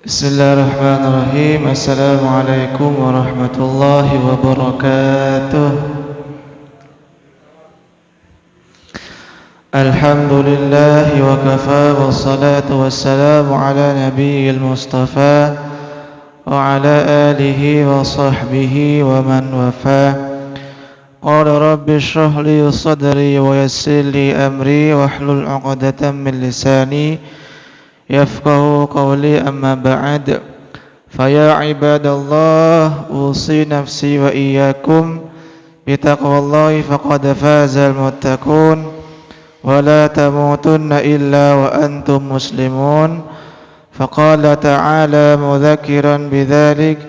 Bismillahirrahmanirrahim. Assalamualaikum warahmatullahi wabarakatuh. Alhamdulillahi wa kafa wassalatu wassalamu ala nabiyil mustafa wa ala alihi wa sahbihi wa man wafa. Qala rabbi shrah li sadri wa yassir li amri wahlul 'uqdatam min lisani yafqahu qawli, amma ba'd. Faya ibadallah, usi nafsi wa iyyakum bitaqwallahi faqad fazal muttaqun wa la tamutunna illa wa antum muslimun. Faqala ta'ala mudzakiran bidzalik,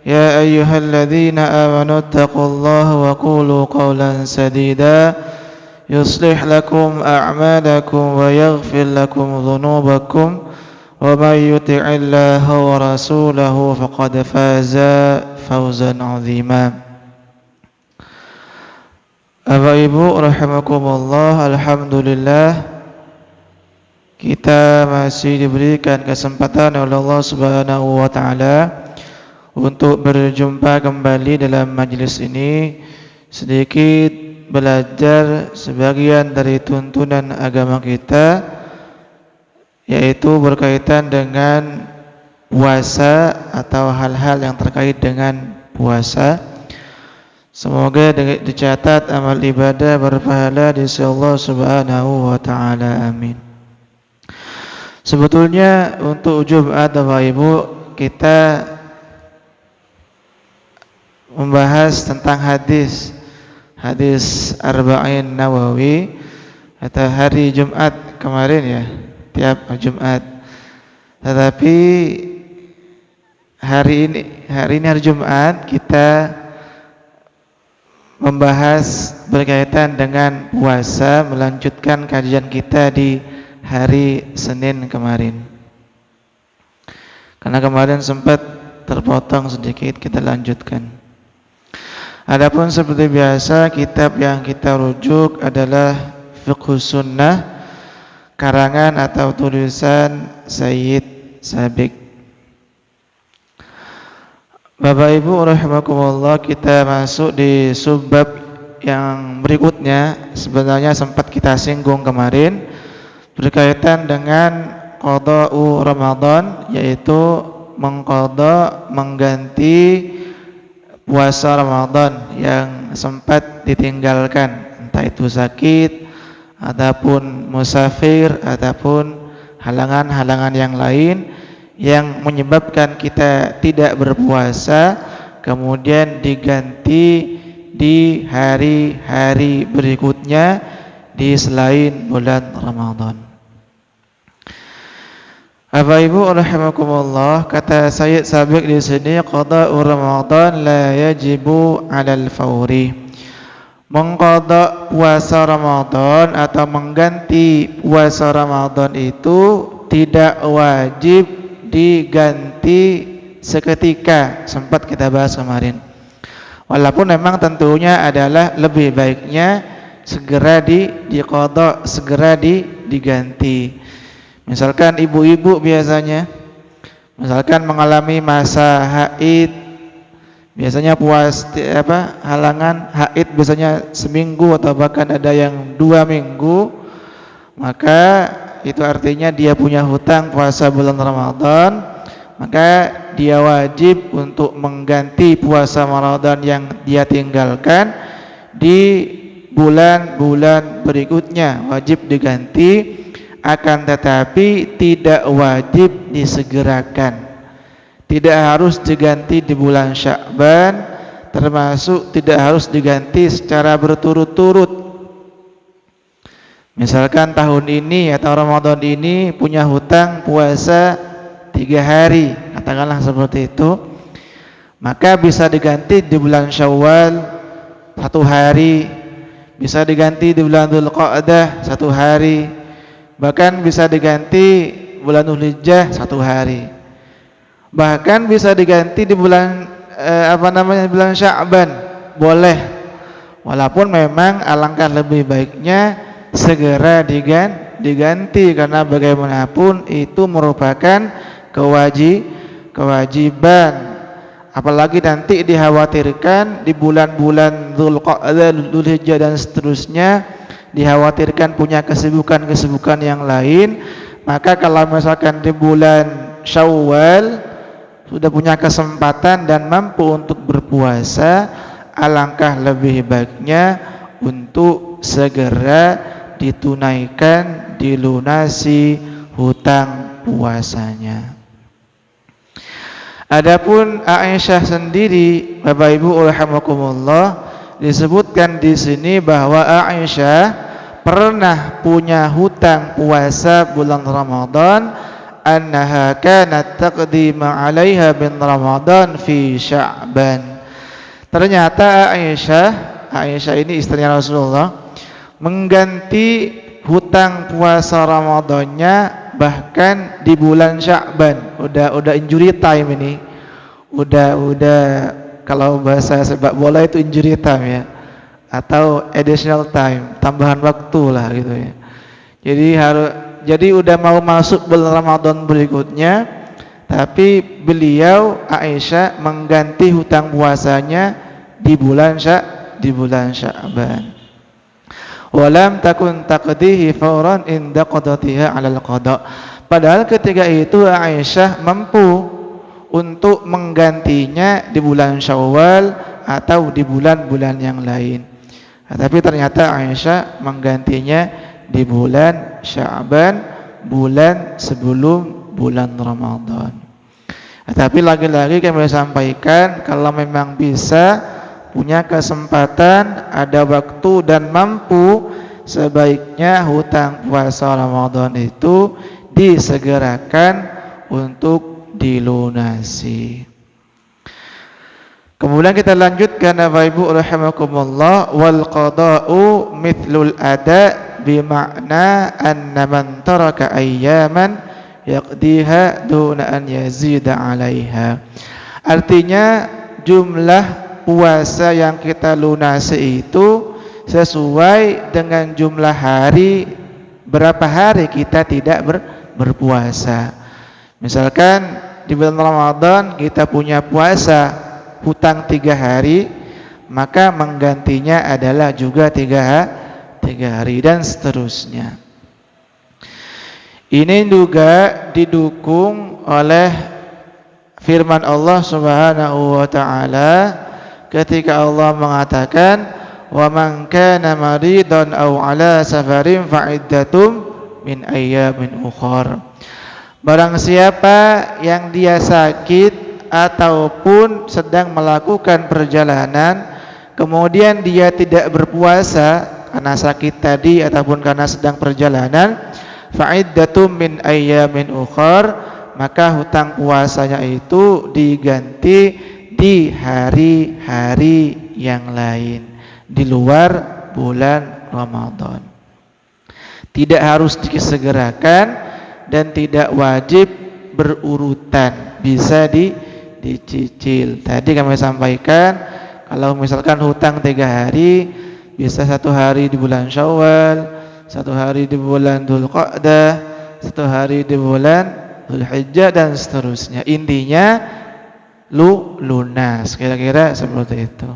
ya ayyuhalladzina amanu taqullaha wa qulu qawlan sadida yuslih lakum a'malakum wa yaghfir lakum dhunubakum wa may yuti'illaha wa rasulahu faqad faza fawzan 'azima. Bapak Ibu rahimakumullah, alhamdulillah kita masih diberikan kesempatan oleh Allah Subhanahu wa taala untuk berjumpa kembali dalam majelis ini, sedikit belajar sebagian dari tuntunan agama kita, yaitu berkaitan dengan puasa atau hal-hal yang terkait dengan puasa. Semoga dicatat amal ibadah berpahala di sisi Allah Subhanahu wa taala. Amin. Sebetulnya untuk Jumat Bapak Ibu kita membahas tentang hadis Arba'in Nawawi atau hari Jumat kemarin ya, tiap Jumat. Tetapi hari ini hari Jumat kita membahas berkaitan dengan puasa, melanjutkan kajian kita di hari Senin kemarin. Karena kemarin sempat terpotong sedikit, kita lanjutkan. Adapun seperti biasa, kitab yang kita rujuk adalah Fiqhus Sunnah karangan atau tulisan Sayyid Sabiq. Bapak Ibu rahimakumullah, kita masuk di subbab yang berikutnya. Sebenarnya sempat kita singgung kemarin berkaitan dengan qada'u Ramadan, yaitu mengganti puasa Ramadan yang sempat ditinggalkan, entah itu sakit ataupun musafir ataupun halangan-halangan yang lain yang menyebabkan kita tidak berpuasa, kemudian diganti di hari-hari berikutnya di selain bulan Ramadan. Bapak Ibu rahimakumullah, kata Sayyid Sabiq di sini, qada'u Ramadan la yajibu 'alal fauri. Mengqada puasa Ramadan atau mengganti puasa Ramadan itu tidak wajib diganti seketika, sempat kita bahas kemarin. Walaupun memang tentunya adalah lebih baiknya segera diqada, segera diganti. Misalkan ibu-ibu biasanya mengalami masa haid, biasanya halangan haid biasanya seminggu atau bahkan ada yang 2 minggu, maka itu artinya dia punya hutang puasa bulan Ramadan, maka dia wajib untuk mengganti puasa Ramadan yang dia tinggalkan di bulan-bulan berikutnya, wajib diganti. Akan tetapi tidak wajib disegerakan, tidak harus diganti di bulan Sya'ban, termasuk tidak harus diganti secara berturut-turut. Misalkan tahun ini atau Ramadan ini punya hutang puasa 3 hari, katakanlah seperti itu, maka bisa diganti di bulan Syawal 1 hari, bisa diganti di bulan Dzulqa'dah 1 hari, bahkan bisa diganti bulan Dzulhijjah 1 hari, bahkan bisa diganti di bulan bulan Sya'ban, boleh. Walaupun memang alangkah lebih baiknya segera diganti, karena bagaimanapun itu merupakan kewajiban. Apalagi nanti dikhawatirkan di bulan-bulan Dzulqa'dah, Dzulhijjah dan seterusnya, dikhawatirkan punya kesibukan-kesibukan yang lain. Maka kalau misalkan di bulan Syawal sudah punya kesempatan dan mampu untuk berpuasa, alangkah lebih baiknya untuk segera ditunaikan, dilunasi hutang puasanya. Adapun Aisyah sendiri, Bapak Ibu rahimakumullah, disebutkan di sini bahwa Aisyah pernah punya hutang puasa bulan Ramadan, annaha kanat taqdi ma 'alaiha bin Ramadan fi Sya'ban. Ternyata Aisyah ini istrinya Rasulullah, mengganti hutang puasa Ramadannya bahkan di bulan Sya'ban. Udah injury time ini. Udah kalau bahasa sepak bola itu injury time ya. Atau additional time, tambahan waktu lah gitu ya. Jadi udah mau masuk bulan Ramadan berikutnya, tapi beliau Aisyah mengganti hutang puasanya di bulan Sya'ban. Walam takun taqdihi fawran inda qadatiha 'alal qada. Padahal ketika itu Aisyah mampu untuk menggantinya di bulan Syawal atau di bulan-bulan yang lain. Tapi ternyata Aisyah menggantinya di bulan Sya'ban, bulan sebelum bulan Ramadan. Tapi lagi-lagi kami sampaikan, kalau memang bisa, punya kesempatan, ada waktu dan mampu, sebaiknya hutang puasa Ramadan itu disegerakan untuk dilunasi. Kemudian kita lanjutkan, Bapak Ibu rahimakumullah, wal qada'u mithlul ada bima'na anna man taraka ayyaman yaqdiha duna an yazida 'alaiha. Artinya jumlah puasa yang kita lunasi itu sesuai dengan jumlah hari, berapa hari kita tidak berpuasa. Misalkan di bulan Ramadan kita punya puasa hutang 3 hari, maka menggantinya adalah juga 3 hari dan seterusnya. Ini juga didukung oleh firman Allah Subhanahu wa taala ketika Allah mengatakan, wa man kana maridan aw ala safarin fa iddatum min ayyamin ukhra. Barang siapa yang dia sakit ataupun sedang melakukan perjalanan, kemudian dia tidak berpuasa karena sakit tadi ataupun karena sedang perjalanan, fa iddatum min ayyamin ukhra, maka hutang puasanya itu diganti di hari-hari yang lain di luar bulan Ramadan. Tidak harus disegerakan dan tidak wajib berurutan, bisa dicicil. Tadi kami sampaikan, kalau misalkan hutang 3 hari, bisa 1 hari di bulan Syawal, 1 hari di bulan Dzulqa'dah, 1 hari di bulan Dzulhijjah dan seterusnya. Intinya lunas, kira-kira seperti itu.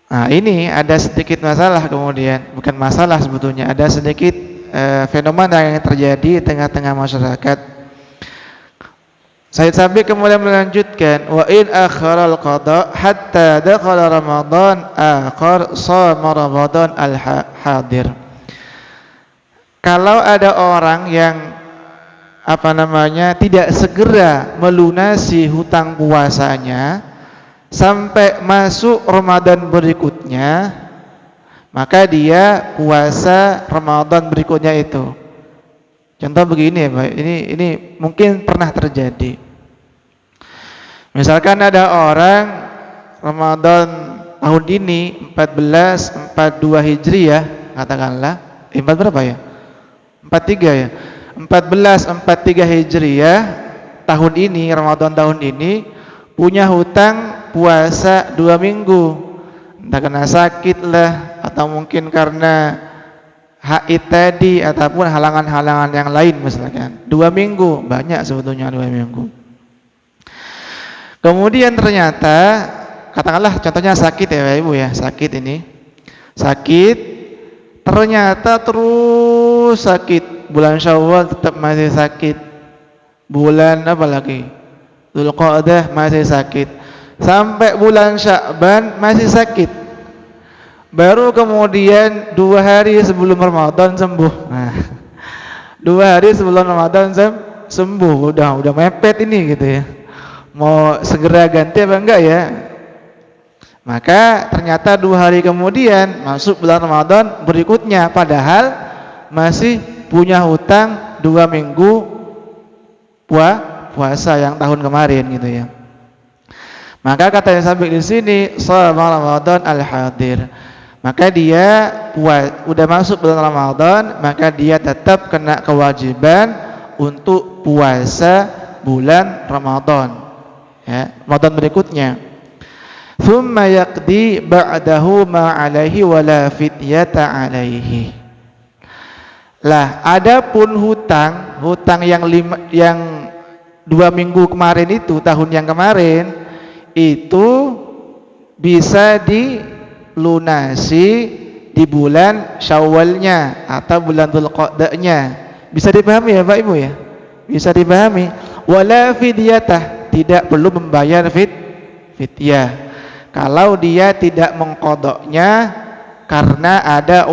Nah, ini ada sedikit masalah, kemudian bukan masalah sebetulnya, ada sedikit fenomena yang terjadi di tengah-tengah masyarakat. Said Sabiq kemudian melanjutkan, wa in akharal qada hatta dakhala Ramadan akhar shama Ramadan al-hadir. Kalau ada orang yang tidak segera melunasi hutang puasanya sampai masuk Ramadan berikutnya, maka dia puasa Ramadan berikutnya itu. Contoh begini ya, Pak. Ini mungkin pernah terjadi. Misalkan ada orang Ramadan tahun ini 1442 Hijriah, katakanlah. 4 berapa ya? 43 ya. 1443 Hijriah tahun ini, Ramadan tahun ini, punya hutang puasa 2 minggu. Entah karena sakit lah, atau mungkin karena haid tadi ataupun halangan-halangan yang lain misalkan. 2 minggu, banyak sebetulnya 2 minggu. Kemudian ternyata katakanlah contohnya sakit ya Ibu ya, sakit ini. Sakit ternyata terus sakit. Bulan Syawal tetap masih sakit. Bulan apa lagi? Dzulqa'dah masih sakit. Sampai bulan Sya'ban masih sakit. Baru kemudian 2 hari sebelum Ramadan sembuh. Nah, 2 hari sebelum Ramadan sembuh. Udah mepet ini gitu ya. Mau segera ganti apa enggak ya? Maka ternyata 2 hari kemudian masuk bulan Ramadan berikutnya, padahal masih punya hutang 2 minggu puasa yang tahun kemarin gitu ya. Maka katanya sampai di sini shoma Ramadan al-hadir. Maka dia udah masuk bulan Ramadan, maka dia tetap kena kewajiban untuk puasa bulan Ramadan. Ya, Ramadan berikutnya. Tsumma yaqdi ba'dahu ma 'alaihi wa la fidyata 'alaihi. Lah, adapun hutang yang 2 minggu kemarin itu, tahun yang kemarin itu bisa dilunasi di bulan Syawalnya atau bulan Dzulqa'dahnya. Bisa dipahami ya Pak Ibu ya? Bisa dipahami. Wala fidyatah, tidak perlu membayar fidyah kalau dia tidak mengqadanya karena ada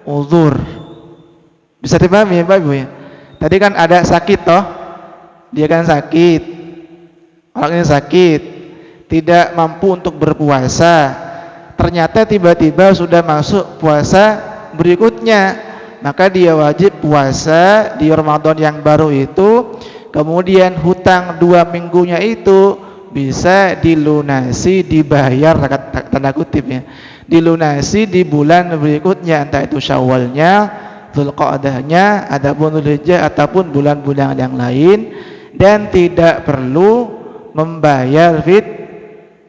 uzur. Bisa dipahami ya Pak Ibu ya? Tadi kan ada sakit toh, dia kan sakit, orang ini sakit, tidak mampu untuk berpuasa, ternyata tiba-tiba sudah masuk puasa berikutnya, maka dia wajib puasa di Ramadan yang baru itu. Kemudian hutang 2 minggunya itu bisa dilunasi, dibayar tanda kutip ya, dilunasi di bulan berikutnya, entah itu Syawalnya, Dzulqa'dahnya, adapun Dzulhijjah ataupun bulan-bulan yang lain, dan tidak perlu membayar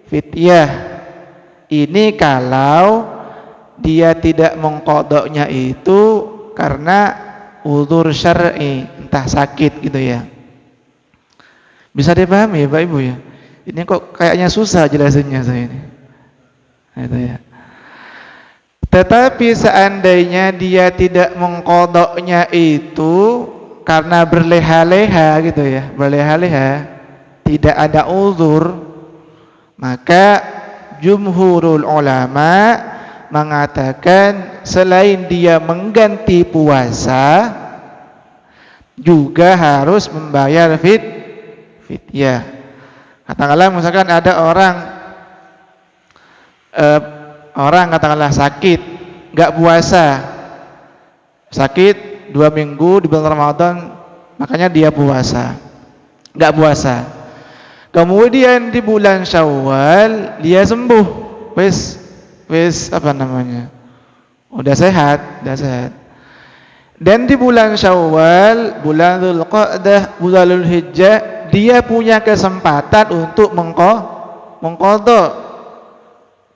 fidyah. Ini kalau dia tidak mengqadanya itu karena uzur syar'i, entah sakit gitu ya. Bisa dipahami ya Pak Ibu ya? Ini kok kayaknya susah jelasinnya saya ini. Itu ya. Tetapi seandainya dia tidak mengqadanya itu karena berleha-leha gitu ya, berleha-leha, tidak ada uzur, maka jumhurul ulama mengatakan selain dia mengganti puasa juga harus membayar fidyah. Katakanlah misalkan ada orang katakanlah sakit, enggak puasa, sakit 2 minggu di bulan Ramadan, makanya dia puasa, enggak puasa. Kemudian di bulan Syawal dia sembuh, wis apa namanya, udah sehat. Dan di bulan Syawal, bulan Dzulqa'dah, bulan Dzulhijjah, dia punya kesempatan untuk mengqadha,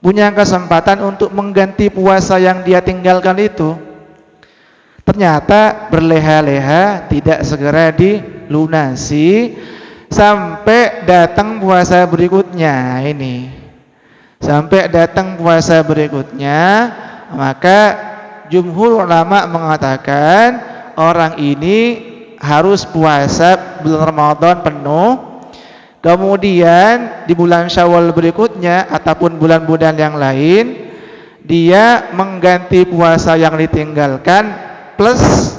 punya kesempatan untuk mengganti puasa yang dia tinggalkan itu. Ternyata berleha-leha, tidak segera dilunasi sampai datang puasa berikutnya ini. Sampai datang puasa berikutnya, maka jumhur ulama mengatakan orang ini harus puasa bulan Ramadan penuh. Kemudian di bulan Syawal berikutnya ataupun bulan-bulan yang lain, dia mengganti puasa yang ditinggalkan plus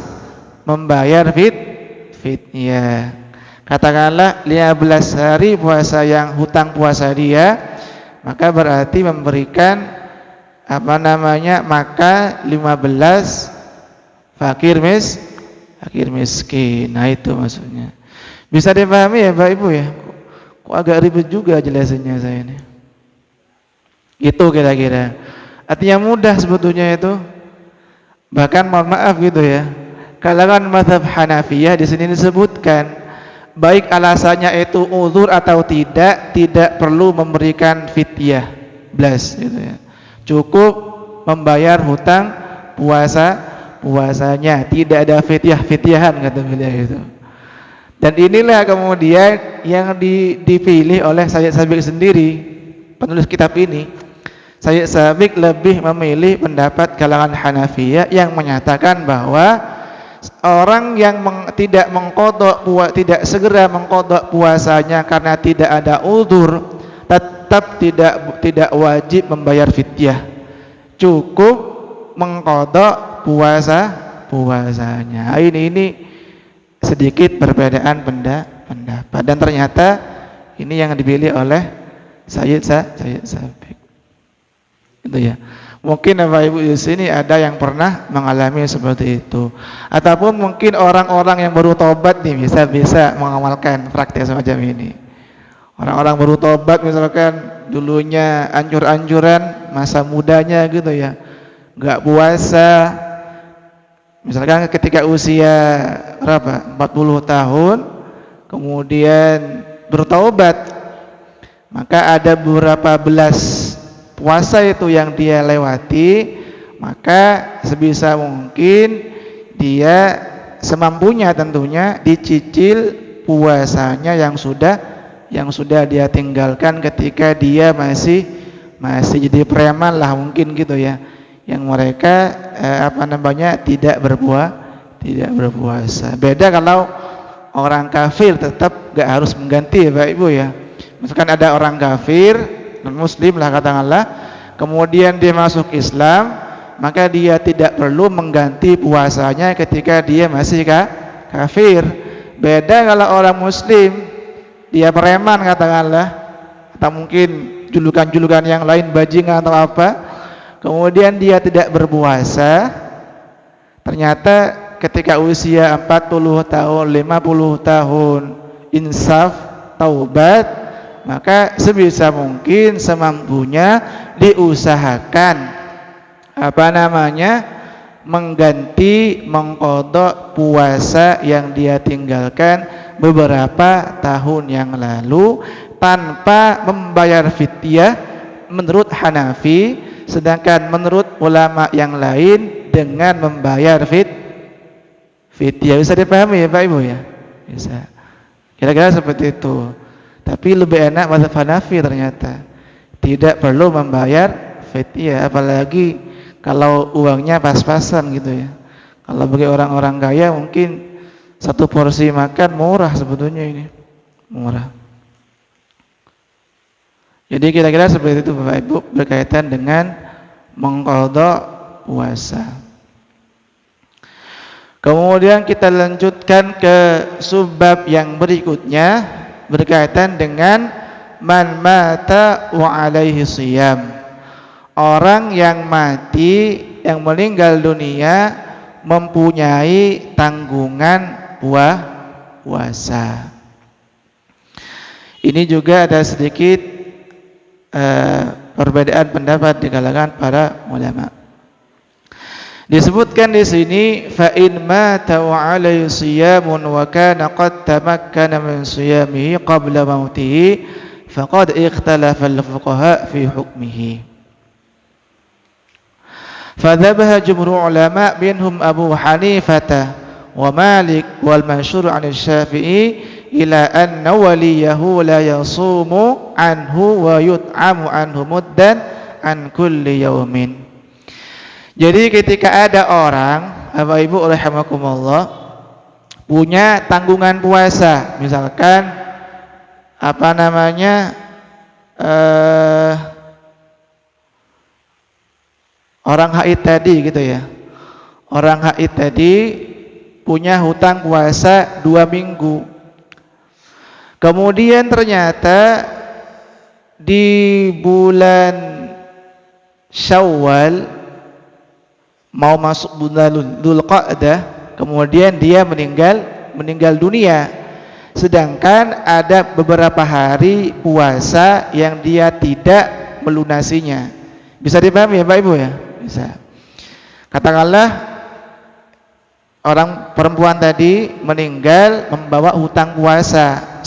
membayar fidyah. Katakanlah 15 hari puasa yang hutang puasa dia, maka berarti memberikan maka 15 fakir miskin. Nah itu maksudnya. Bisa dipahami ya Pak Ibu ya? Kok agak ribet juga jelasannya saya ini. Itu kira-kira. Artinya mudah sebetulnya itu. Bahkan mohon maaf gitu ya. Kalangan mazhab Hanafiyah di sini disebutkan baik alasannya itu uzur atau tidak perlu memberikan fidyah blas gitu ya. Cukup membayar hutang puasanya, tidak ada fidyah-fidyahan kata beliau itu. Dan inilah kemudian yang dipilih oleh Sayyid Sabiq sendiri, penulis kitab ini. Sayyid Sabiq lebih memilih pendapat kalangan Hanafiyah yang menyatakan bahwa orang yang tidak segera mengqadha puasanya karena tidak ada uzur, tetap tidak wajib membayar fidyah. Cukup mengqadha puasanya. Ini sedikit perbedaan pendapat, dan ternyata ini yang dipilih oleh Sayyid Sabiq. Itu ya. Mungkin Bapak Ibu di sini ada yang pernah mengalami seperti itu, ataupun mungkin orang-orang yang baru tobat nih bisa mengamalkan praktek semacam ini. Orang-orang baru tobat misalkan dulunya anjur-anjuran masa mudanya gitu ya, nggak puasa. Misalkan ketika usia berapa? 40 tahun, kemudian bertaubat, maka ada beberapa belas puasa itu yang dia lewati, maka sebisa mungkin dia semampunya tentunya dicicil puasanya yang sudah dia tinggalkan ketika dia masih jadi preman lah mungkin gitu ya, yang mereka tidak berpuasa. Beda kalau orang kafir, tetap gak harus mengganti ya Pak Ibu ya. Misalkan ada orang kafir, non muslim lah katakanlah, kemudian dia masuk Islam, maka dia tidak perlu mengganti puasanya ketika dia masih kafir. Beda kalau orang muslim, dia preman katakanlah, atau mungkin julukan-julukan yang lain, bajingan atau apa, kemudian dia tidak berpuasa, ternyata ketika usia 40 tahun, 50 tahun insaf, taubat, maka sebisa mungkin semampunya diusahakan mengganti, mengqadha puasa yang dia tinggalkan beberapa tahun yang lalu tanpa membayar fidyah menurut Hanafi. Sedangkan menurut ulama yang lain dengan membayar fidyah. Bisa dipahami ya Pak Ibu ya? Bisa. Kira-kira seperti itu. Tapi lebih enak mazhab Hanafi ternyata. Tidak perlu membayar fidyah, apalagi kalau uangnya pas-pasan gitu ya. Kalau bagi orang-orang kaya mungkin satu porsi makan murah sebetulnya ini. Murah. Jadi kira-kira seperti itu Bapak Ibu berkaitan dengan mengqadha puasa. Kemudian kita lanjutkan ke subbab yang berikutnya berkaitan dengan man mata wa alaihi shiyam. Orang yang mati, yang meninggal dunia mempunyai tanggungan puasa. Ini juga ada sedikit perbedaan pendapat di kalangan para ulama. Disebutkan di sini fa in mata wa alaihi siyamun wa kana qad tamakkana min siyamihi qabla mautihi faqad ikhtalafa al-fuqaha fi hukmihi. Fadhabaha jumhur ulama minhum Abu Hanifah wa Malik wal masyhur 'an Syafi'i ila anna waliyahu la yasumu anhu wa yut'amu anhu muddan an kulli yaumin. Jadi ketika ada orang, Bapak Ibu rahimakumullah, punya tanggungan puasa, misalkan orang haid tadi gitu ya. Orang haid tadi punya hutang puasa 2 minggu. Kemudian ternyata di bulan Syawal mau masuk bulan Dzulqa'dah, kemudian dia meninggal dunia. Sedangkan ada beberapa hari puasa yang dia tidak melunasinya. Bisa dipahami ya Pak Ibu ya? Bisa. Katakanlah orang perempuan tadi meninggal membawa hutang puasa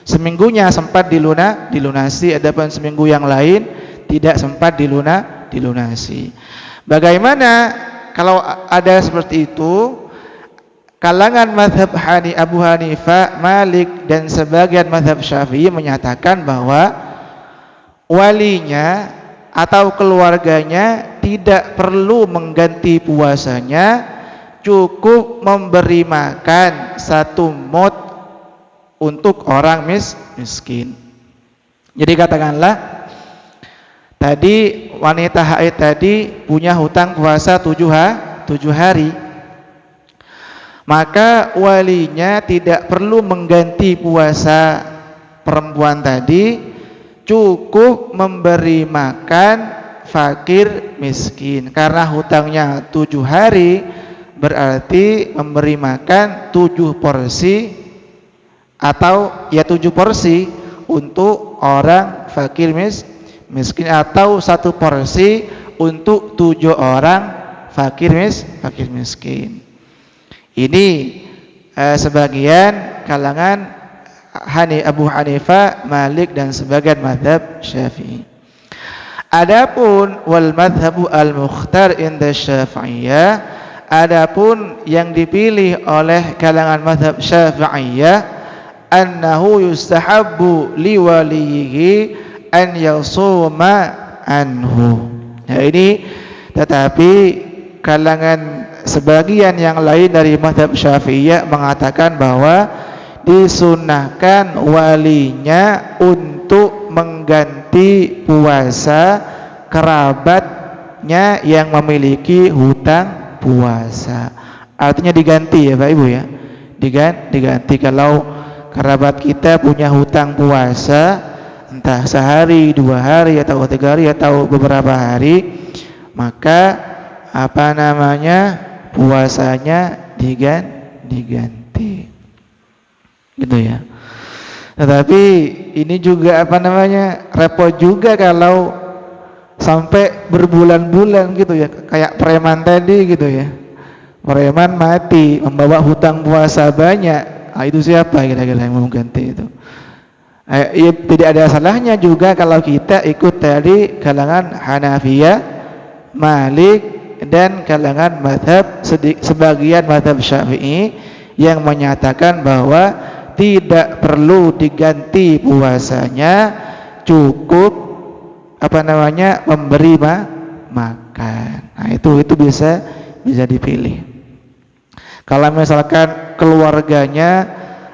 seminggunya sempat dilunasi, adapun seminggu yang lain tidak sempat dilunasi. Bagaimana kalau ada seperti itu, kalangan mazhab Abu Hanifah, Malik dan sebagian mazhab Syafi'i menyatakan bahwa walinya atau keluarganya tidak perlu mengganti puasanya, cukup memberi makan 1 mud untuk orang miskin. Jadi katakanlah tadi wanita haid tadi punya hutang puasa 7 hari, maka walinya tidak perlu mengganti puasa perempuan tadi, cukup memberi makan fakir miskin. Karena hutangnya 7 hari, berarti memberi makan 7 porsi atau ya 7 porsi untuk orang fakir miskin, atau 1 porsi untuk 7 orang fakir miskin. Ini sebagian kalangan Abu Hanifah, Malik dan sebagian mazhab Syafi'i. Adapun wal madhabu al-mukhtar inda Syafi'iyah, adapun yang dipilih oleh kalangan mazhab Syafi'iyah, annahu yustahabbu liwalihi an yasuma anhu. Nah ini tetapi kalangan sebagian yang lain dari mazhab Syafi'iyah mengatakan bahwa disunnahkan walinya untuk mengganti puasa kerabatnya yang memiliki hutang puasa. Artinya diganti ya Pak Ibu ya. Diganti kalau kerabat kita punya hutang puasa entah sehari, 2 hari atau 3 hari atau beberapa hari, maka puasanya diganti gitu ya. Tetapi ini juga repot juga kalau sampai berbulan-bulan gitu ya, kayak preman tadi gitu ya. Preman mati membawa hutang puasa banyak. Itu siapa kira-kira yang mau ganti itu? Ya, tidak ada salahnya juga kalau kita ikut tadi kalangan Hanafiyah, Malik dan kalangan sebagian mazhab Syafi'i yang menyatakan bahwa tidak perlu diganti puasanya, cukup memberi makan. Nah, itu bisa dipilih. Kalau misalkan keluarganya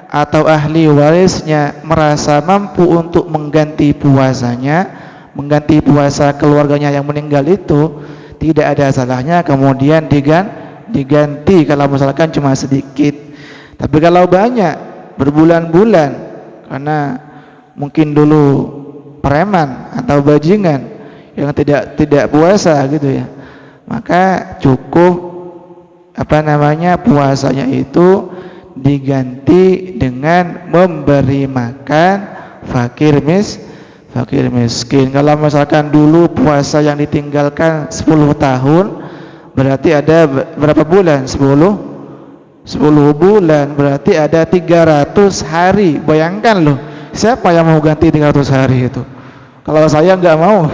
atau ahli warisnya merasa mampu untuk mengganti puasanya, mengganti puasa keluarganya yang meninggal itu, tidak ada salahnya kemudian diganti kalau misalkan cuma sedikit. Tapi kalau banyak berbulan-bulan karena mungkin dulu preman atau bajingan yang tidak puasa gitu ya, maka cukup puasanya itu diganti dengan memberi makan fakir miskin. Kalau misalkan dulu puasa yang ditinggalkan 10 tahun, berarti ada berapa bulan? 10 bulan, berarti ada 300 hari. Bayangkan loh, siapa yang mau ganti 300 hari itu? Kalau saya nggak mau.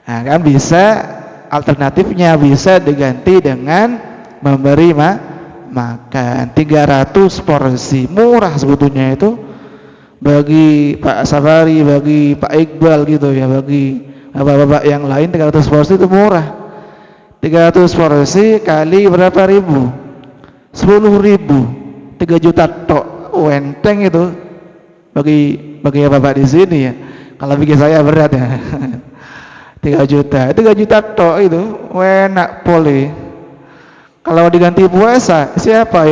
Nah, kan bisa, alternatifnya bisa diganti dengan memberi makan 300 porsi. Murah sebetulnya itu bagi Pak Safari, bagi Pak Iqbal gitu ya, bagi bapak-bapak yang lain 300 porsi itu murah. 300 porsi kali berapa ribu? 10.000, 3 juta tok. Enteng itu bagi bapak di sini ya. Kalau bagi saya berat ya. 3 juta tok itu enak poli. Kalau diganti puasa, siapa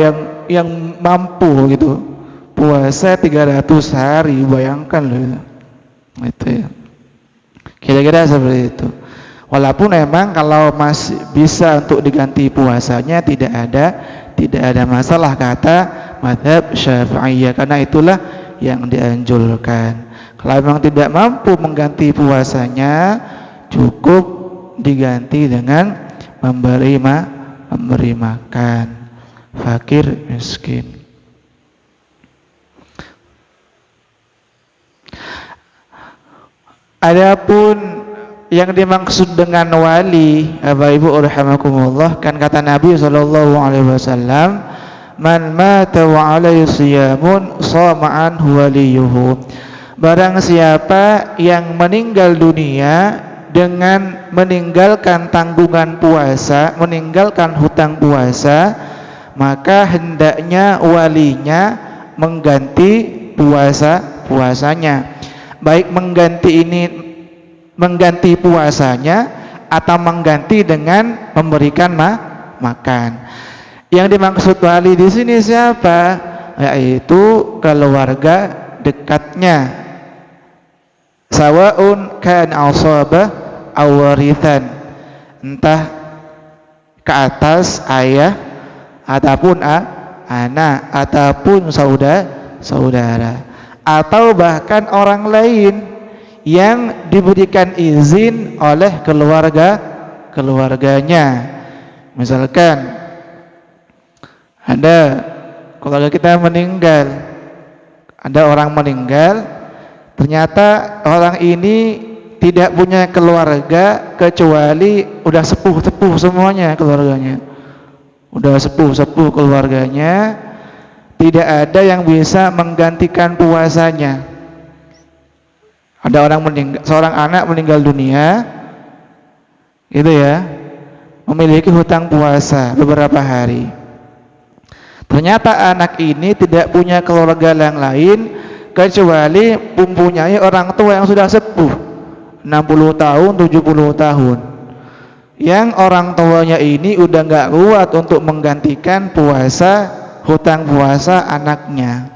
yang mampu gitu? Puasa 300 hari, bayangkan loh itu ya. Kira-kira seperti itu. Walaupun memang kalau masih bisa untuk diganti puasanya tidak ada masalah kata mazhab Syafi'iyah, karena itulah yang dianjurkan. Kalau memang tidak mampu mengganti puasanya, cukup diganti dengan memberi makan fakir miskin. Adapun yang dimaksud dengan wali, Bapak Ibu rahimakumullah, kan kata Nabi sallallahu alaihi wasallam, man mata wa alaihi siyamun shama anhu waliyuhu. Barang siapa yang meninggal dunia dengan meninggalkan tanggungan puasa, meninggalkan hutang puasa, maka hendaknya walinya mengganti puasanya. Baik mengganti puasanya atau mengganti dengan memberikan makan. Yang dimaksud wali di sini siapa? Yaitu keluarga dekatnya. Sawaun kan asabah aw warithan, entah ke atas ayah ataupun anak ataupun saudara atau bahkan orang lain yang diberikan izin oleh keluarganya. Misalkan ada keluarga kita meninggal, ada orang meninggal, ternyata orang ini tidak punya keluarga kecuali udah sepuh semuanya keluarganya, udah sepuh keluarganya, tidak ada yang bisa menggantikan puasanya. Ada orang meninggal, seorang anak meninggal dunia, gitu ya, memiliki hutang puasa beberapa hari. Ternyata anak ini tidak punya keluarga yang lain kecuali mempunyai orang tua yang sudah sepuh, 60 tahun, 70 tahun. Yang orang tuanya ini udah nggak kuat untuk menggantikan hutang puasa anaknya.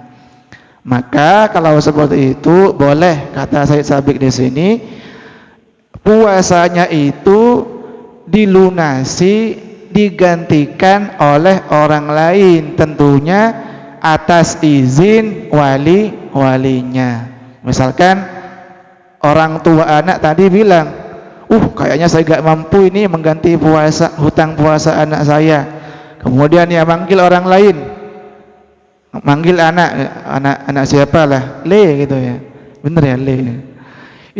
Maka kalau seperti itu boleh, kata Said Sabiq di sini, puasanya itu dilunasi, digantikan oleh orang lain, tentunya atas izin walinya. Misalkan orang tua anak tadi bilang, kayaknya saya gak mampu ini mengganti hutang puasa anak saya. Kemudian dia manggil orang lain, manggil anak siapa lah, Le gitu ya, bener ya, Le,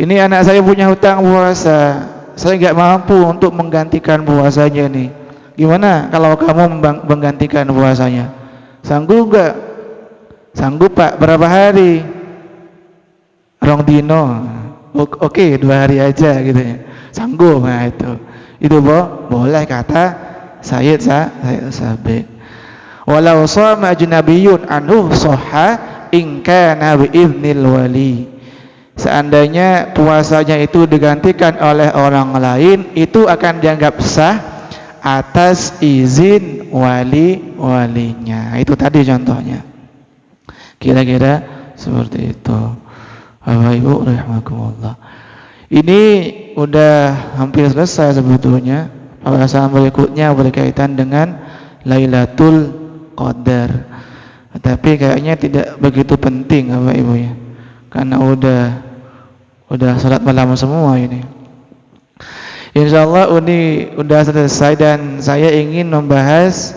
ini anak saya punya hutang puasa, saya gak mampu untuk menggantikan puasanya nih. Gimana kalau kamu menggantikan puasanya? Sanggup gak? Sanggup Pak, berapa hari? Rong dino. Oke, 2 hari aja gitu ya. Sanggup. Nah itu boleh, kata Sayyid Sabiq. Walau shama ajnabiyyun anhu shahha in kana bi idznil wali. Seandainya puasanya itu digantikan oleh orang lain, itu akan dianggap sah atas izin walinya. Itu tadi contohnya. Kira-kira seperti itu. Bapak Ibu rahimakumullah. Ini udah hampir selesai sebetulnya. Pembahasan berikutnya berkaitan dengan Lailatul Qadar. Tapi kayaknya tidak begitu penting Bapak Ibu ya. Karena udah salat malam semua ini. Insyaallah ini udah selesai dan saya ingin membahas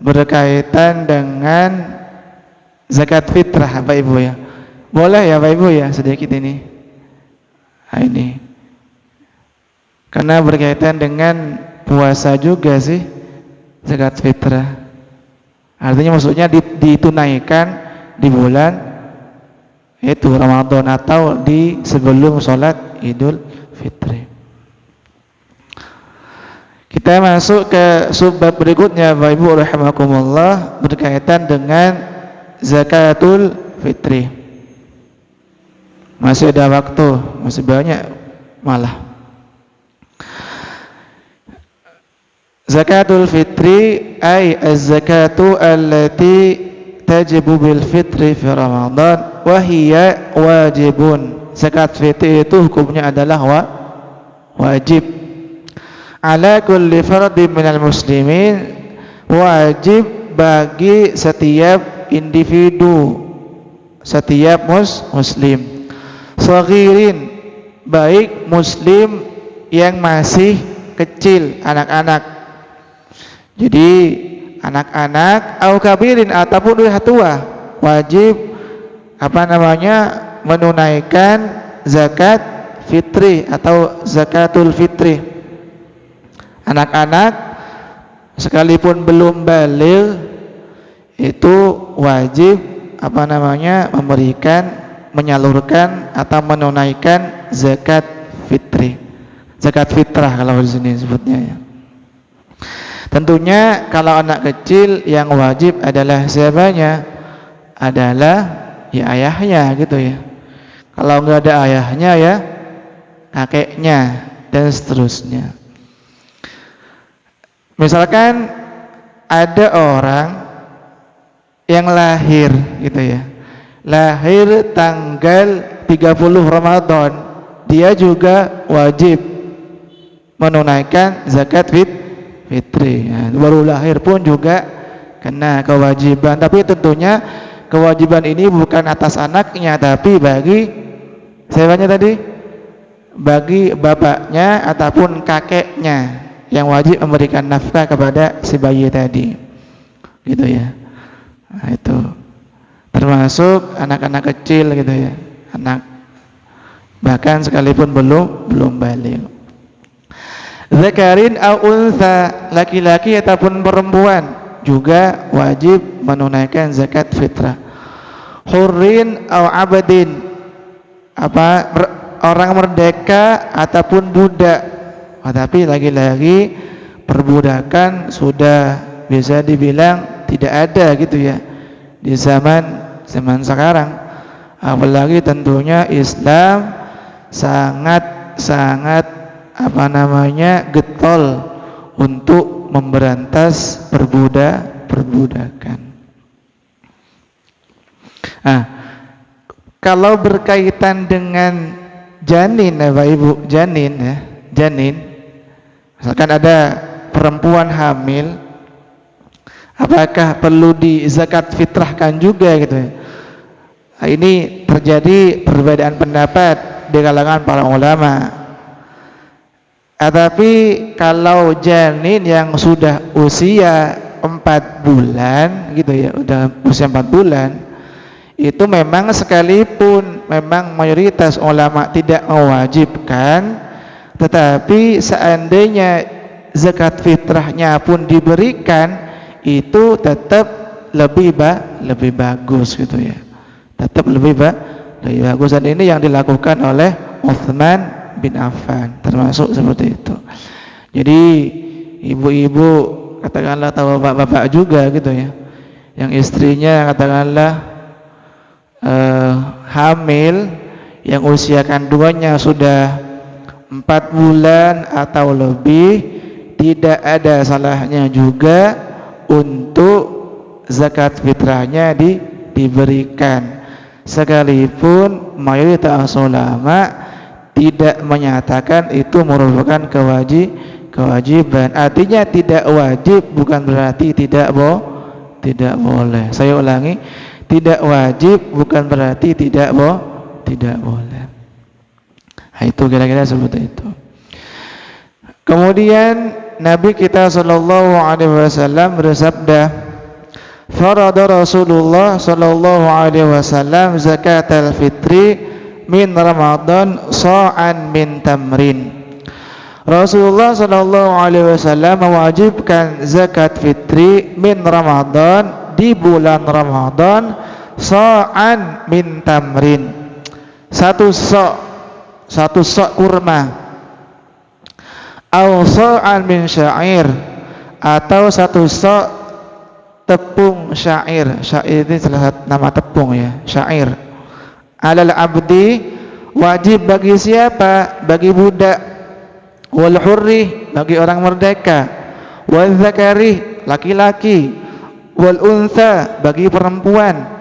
berkaitan dengan zakat fitrah Bapak Ibu ya. Boleh ya Bapak Ibu ya sedikit ini. Nah, ini. Karena berkaitan dengan puasa juga sih zakat fitrah. Artinya maksudnya ditunaikan di bulan itu Ramadan atau di sebelum sholat Idul Fitri. Kita masuk ke subbab berikutnya Bapak Ibu rahimakumullah, berkaitan dengan zakatul fitri. Masih ada waktu, masih banyak malah. Zakatul fitri ay az-zakatu allati tajibu bil fitri fi Ramadan wa hiya wajibun. Zakat fitri itu hukumnya adalah wajib. Ala kulli fardin minal muslimin, wajib bagi setiap individu, setiap muslim, saghirin, baik muslim yang masih kecil, anak-anak. Jadi anak-anak au kabirin ataupun udah tua, wajib menunaikan zakat fitri atau zakatul fitri. Anak-anak sekalipun belum baligh itu wajib menyalurkan atau menunaikan zakat fitri. Zakat fitrah kalau di sini sebutnya ya. Tentunya kalau anak kecil yang wajib adalah siapanya? Adalah ya ayahnya gitu ya. Kalau enggak ada ayahnya ya kakeknya dan seterusnya. Misalkan ada orang yang lahir gitu ya. Lahir tanggal 30 Ramadan, dia juga wajib menunaikan zakat fitri. Ya, baru lahir pun juga kena kewajiban. Tapi tentunya kewajiban ini bukan atas anaknya, tapi bagi siapanya tadi? Bagi bapaknya ataupun kakeknya yang wajib memberikan nafkah kepada si bayi tadi. Gitu ya. Nah, itu termasuk anak-anak kecil gitu ya. Anak bahkan sekalipun belum baligh. Zakarin au untha, laki-laki ataupun perempuan juga wajib menunaikan zakat fitrah. Hurrin au abadin, orang merdeka ataupun budak. Tapi lagi-lagi perbudakan sudah bisa dibilang tidak ada gitu ya di zaman sekarang. Apalagi tentunya Islam sangat getol untuk memberantas perbudakan. Nah, kalau berkaitan dengan janin ya Bapak Ibu, janin. Misalkan ada perempuan hamil, apakah perlu dizakat fitrahkan juga gitu ya? Nah, ini terjadi perbedaan pendapat di kalangan para ulama. Tapi kalau janin yang sudah usia 4 bulan gitu ya, udah usia 4 bulan, itu memang sekalipun memang mayoritas ulama tidak mewajibkan, tetapi seandainya zakat fitrahnya pun diberikan, itu tetap lebih bagus gitu ya. Tetap lebih bagus, dan ini yang dilakukan oleh Utsman bin Affan termasuk seperti itu. Jadi ibu-ibu katakanlah atau bapak-bapak juga gitu ya, yang istrinya katakanlah hamil, yang usia kandungannya sudah 4 bulan atau lebih, tidak ada salahnya juga untuk zakat fitrahnya diberikan, sekalipun mayoritas ulama tidak menyatakan itu merupakan kewajiban. Artinya tidak wajib bukan berarti tidak boleh. Saya ulangi, tidak wajib bukan berarti tidak boleh. Nah, itu kira-kira seperti itu. Kemudian Nabi kita sallallahu alaihi wasallam bersabda, "Farada Rasulullah sallallahu alaihi wasallam zakatal fitri min Ramadan sa'an min tamrin." Rasulullah sallallahu alaihi wasallam mewajibkan zakat fitri min Ramadan, di bulan Ramadan, sa'an min tamrin, satu sok kurma, au sa'an min syair, atau satu sok tepung syair. Syair ini salah satu nama tepung ya, syair. Alal abdi, wajib bagi siapa? Bagi budak. Wal hurri, bagi orang merdeka. Wal zakari, laki-laki. Wal untha, bagi perempuan.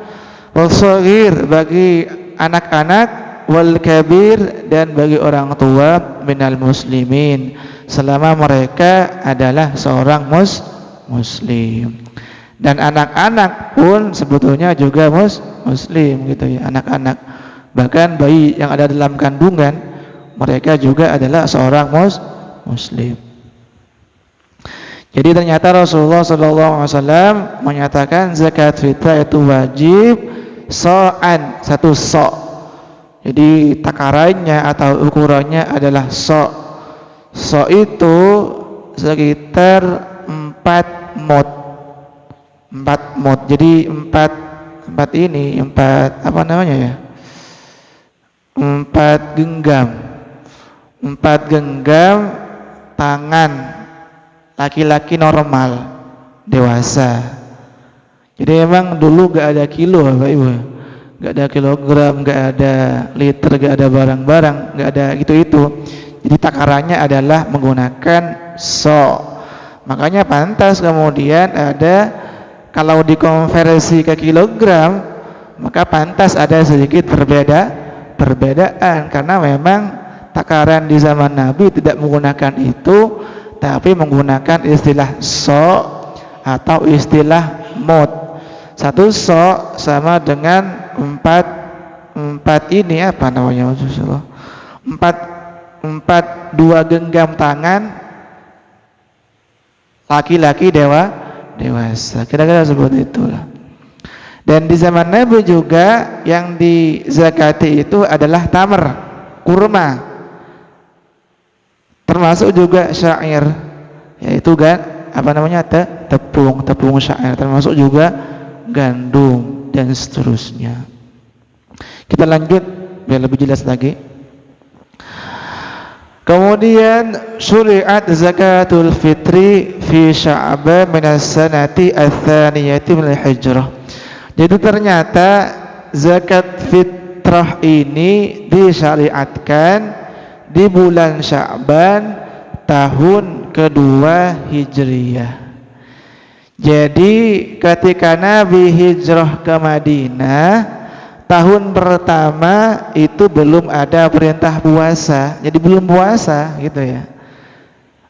Wal shaghir, bagi anak-anak. Wal kabir, dan bagi orang tua minal muslimin, selama mereka adalah seorang muslim. Dan anak-anak pun sebetulnya juga muslim gitu ya, anak-anak, bahkan bayi yang ada dalam kandungan, mereka juga adalah seorang muslim. Jadi ternyata Rasulullah SAW menyatakan zakat fitrah itu wajib sa'an, satu sok, Jadi takarannya atau ukurannya adalah sok. Sok itu sekitar 4 mot. 4 mot. Jadi 4 apa namanya ya? 4 genggam. 4 genggam tangan laki-laki normal dewasa. Jadi emang dulu gak ada kilo Bapak Ibu, gak ada kilogram, gak ada liter, gak ada barang-barang, gak ada itu. Jadi takarannya adalah menggunakan sok. Makanya pantas kemudian ada, kalau dikonversi ke kilogram, maka pantas ada sedikit perbedaan karena memang takaran di zaman Nabi tidak menggunakan itu, tapi menggunakan istilah sok atau istilah mot. 1 sok sama dengan 4 ini apa namanya? 2 genggam tangan laki-laki dewasa. Kira-kira seperti itulah. Dan di zaman Nabi juga yang dizakati itu adalah tamar, kurma. Termasuk juga syair, yaitu tepung syair, termasuk juga gandum dan seterusnya. Kita lanjut biar lebih jelas lagi. Kemudian syuri'at zakatul fitri fi Sya'ban min as-sanati ats-tsaniyati min al-hijrah. Jadi ternyata zakat fitrah ini disyariatkan di bulan Sya'ban tahun kedua Hijriyah. Jadi ketika Nabi hijrah ke Madinah, tahun pertama itu belum ada perintah puasa. Jadi belum puasa gitu ya.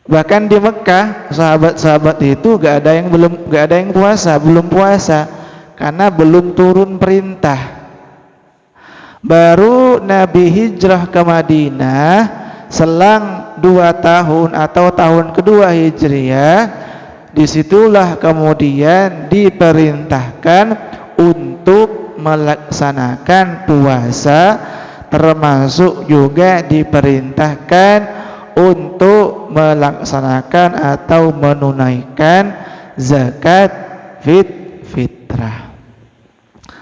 Bahkan di Mekah sahabat-sahabat itu gak ada yang puasa, belum puasa karena belum turun perintah. Baru Nabi hijrah ke Madinah selang 2 tahun atau tahun kedua Hijriyah, disitulah kemudian diperintahkan untuk melaksanakan puasa, termasuk juga diperintahkan untuk melaksanakan atau menunaikan zakat fitrah.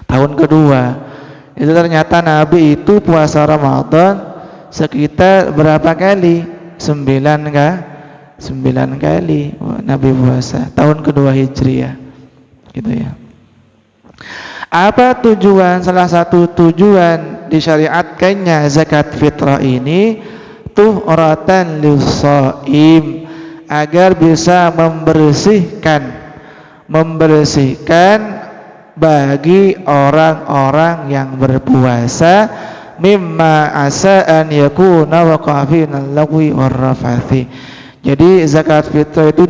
Tahun kedua itu ternyata Nabi itu puasa Ramadan sekitar berapa kali? 9 kali Nabi puasa tahun kedua Hijriyah gitu ya. Apa tujuan? Salah satu tujuan disyariatkannya zakat fitrah ini tuhratan lis-shaim, agar bisa membersihkan bagi orang-orang yang berpuasa mimma asa an yakuna waqafina al-lagwi war-rafathi. Jadi zakat fitrah itu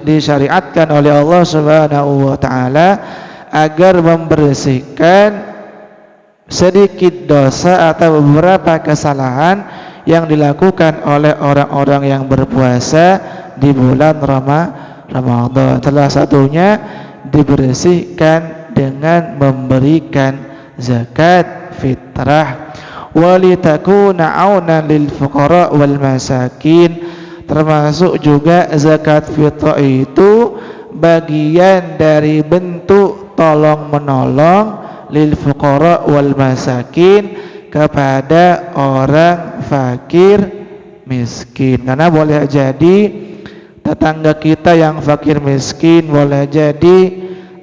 disyariatkan oleh Allah Subhanahu wa taala agar membersihkan sedikit dosa atau beberapa kesalahan yang dilakukan oleh orang-orang yang berpuasa di bulan Ramadan. Salah satunya dibersihkan dengan memberikan zakat fitrah. Walitakuna aunan lil fuqara wal masakin, termasuk juga zakat fitrah itu bagian dari bentuk tolong menolong lil fuqara wal masakin, kepada orang fakir miskin. Karena boleh jadi tetangga kita yang fakir miskin, boleh jadi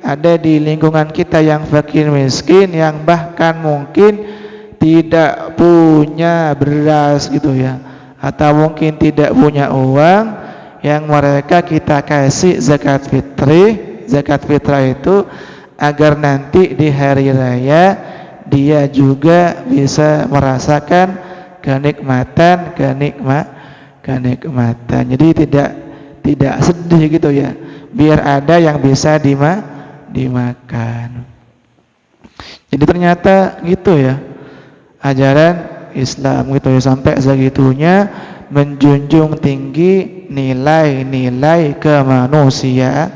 ada di lingkungan kita yang fakir miskin, yang bahkan mungkin tidak punya beras gitu ya, atau mungkin tidak punya uang, yang mereka kita kasih zakat fitrah itu agar nanti di hari raya dia juga bisa merasakan kenikmatan. Jadi tidak sedih gitu ya, biar ada yang bisa dimakan. Jadi ternyata gitu ya ajaran Islam gitu ya, sampai segitunya menjunjung tinggi nilai-nilai kemanusiaan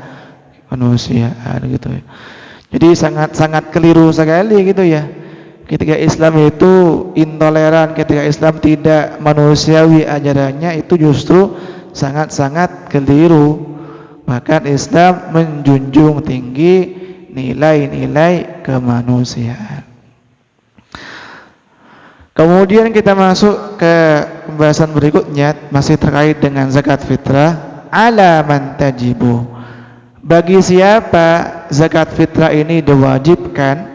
gitu ya. Jadi sangat keliru sekali gitu ya ketika Islam itu intoleran, ketika Islam tidak manusiawi ajarannya, itu justru sangat-sangat keliru. Bahkan Islam menjunjung tinggi nilai-nilai kemanusiaan. Kemudian kita masuk ke pembahasan berikutnya, masih terkait dengan zakat fitrah. Ala man tajibu, bagi siapa zakat fitrah ini diwajibkan?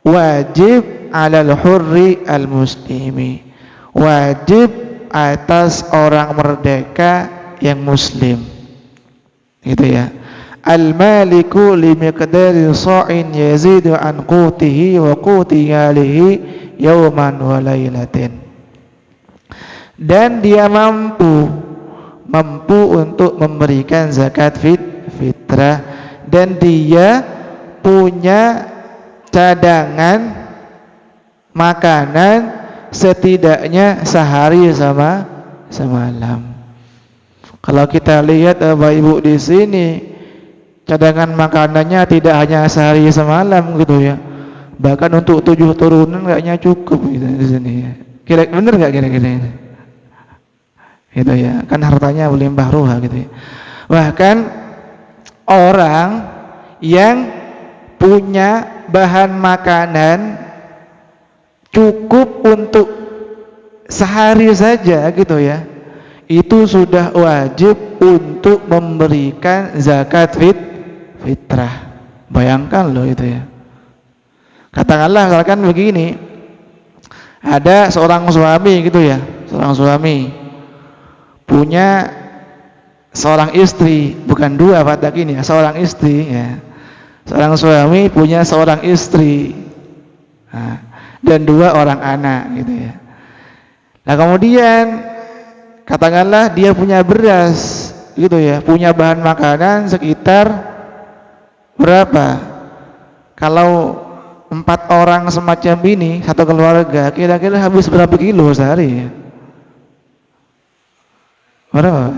Wajib alal hurri al muslimi, wajib atas orang merdeka yang muslim, gitu ya. Al maliku li miqdari sa'in yazidu an qutihi wa quti alihi yauman wa lailatin, dan dia mampu untuk memberikan zakat fitrah, dan dia punya cadangan makanan setidaknya sehari sama semalam. Kalau kita lihat Bapak Ibu di sini, cadangan makanannya tidak hanya sehari semalam gitu ya, bahkan untuk 7 turunan kayaknya cukup gitu di sini ya. Bener nggak kira-kira ini? Gitu ya, kan hartanya berlimpah ruah gitu ya. Bahkan orang yang punya bahan makanan cukup untuk sehari saja gitu ya, itu sudah wajib untuk memberikan zakat fitrah. Bayangkan loh itu ya. Katakanlah misalkan begini, ada seorang suami gitu ya, seorang suami punya seorang istri, bukan 2 pada gini ya, seorang istri ya. Seorang suami punya seorang istri, nah, dan 2 orang anak gitu ya. Nah kemudian katakanlah dia punya beras gitu ya, punya bahan makanan sekitar berapa? Kalau 4 orang semacam ini, satu keluarga, kira-kira habis berapa kilo sehari ya? Berapa?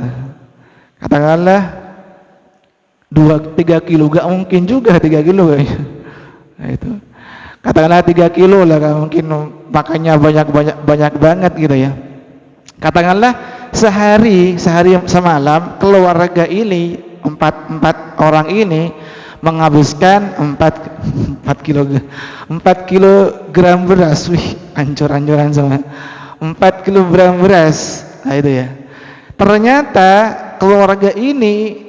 Katakanlah 2-3 kilo, gak mungkin juga 3 kilo kayaknya. Nah, itu. Katakanlah 3 kilo lah, gak mungkin makannya banyak banget gitu ya. Katakanlah sehari semalam keluarga ini 4 orang ini menghabiskan 4 kilogram beras. Wih, ancur-ancuran sama 4 kilogram beras. Nah itu ya. Ternyata keluarga ini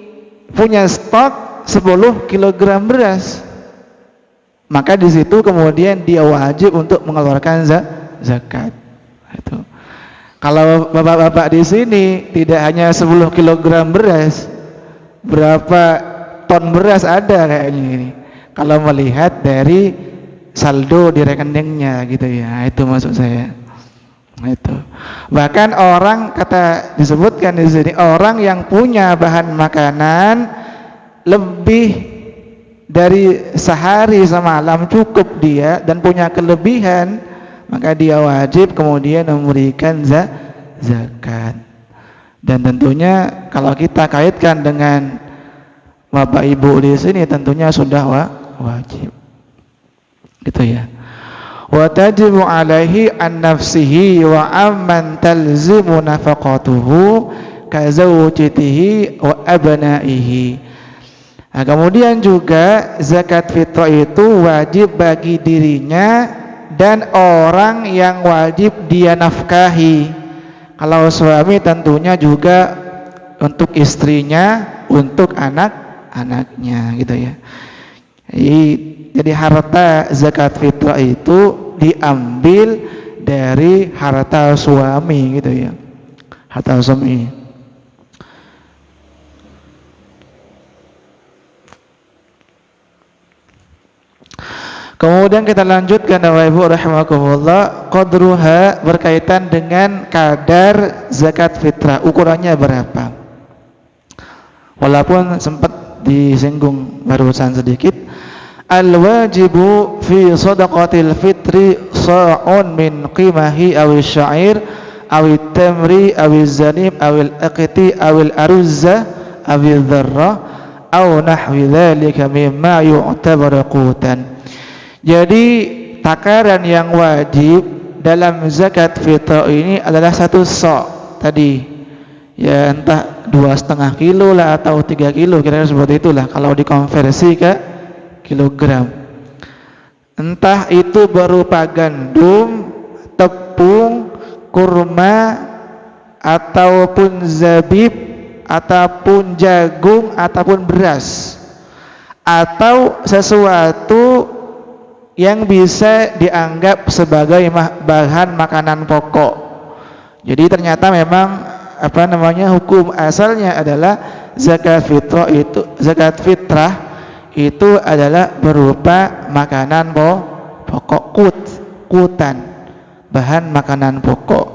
punya stok 10 kilogram beras. Maka di situ kemudian dia wajib untuk mengeluarkan zakat. Itu. Kalau bapak-bapak di sini tidak hanya 10 kilogram beras, berapa ton beras ada kayaknya ini. Kalau melihat dari saldo di rekeningnya gitu ya, itu maksud saya. Itu. Bahkan orang disebutkan di sini, orang yang punya bahan makanan lebih dari sehari semalam cukup dia dan punya kelebihan, maka dia wajib kemudian memberikan zakat. Dan tentunya kalau kita kaitkan dengan Bapak Ibu di sini tentunya sudah wajib. Gitu ya. Wa tajibu alaihi an nafsihi wa amman talzimu nafaqatuhu ka zawjatihi wa abnaihi. Nah, kemudian juga zakat fitrah itu wajib bagi dirinya dan orang yang wajib dia nafkahi. Kalau suami tentunya juga untuk istrinya, untuk anak-anaknya gitu ya. Jadi harta zakat fitrah itu diambil dari harta suami gitu ya. Harta suami. Kemudian kita lanjutkan Bapak Ibu rahimakumullah, qadruha berkaitan dengan kadar zakat fitrah, ukurannya berapa? Walaupun sempat disinggung barusan sedikit, al-wajibu fi shadaqatil fitri sa'un min qimahi aw sya'ir aw tamri aw zanib aw al-aqti aw al-aruzza aw al-dharra aw nahwi dhalika mimma yu'tabar qutan. Jadi takaran yang wajib dalam zakat fitrah ini adalah 1 sok tadi, ya entah 2,5 kilo lah atau 3 kilo, kira-kira seperti itulah kalau dikonversi ke kilogram. Entah itu berupa gandum, tepung, kurma, ataupun zabib, ataupun jagung, ataupun beras, atau sesuatu yang bisa dianggap sebagai bahan makanan pokok. Jadi ternyata memang hukum asalnya adalah zakat fitrah itu adalah berupa makanan pokok, kutan, bahan makanan pokok.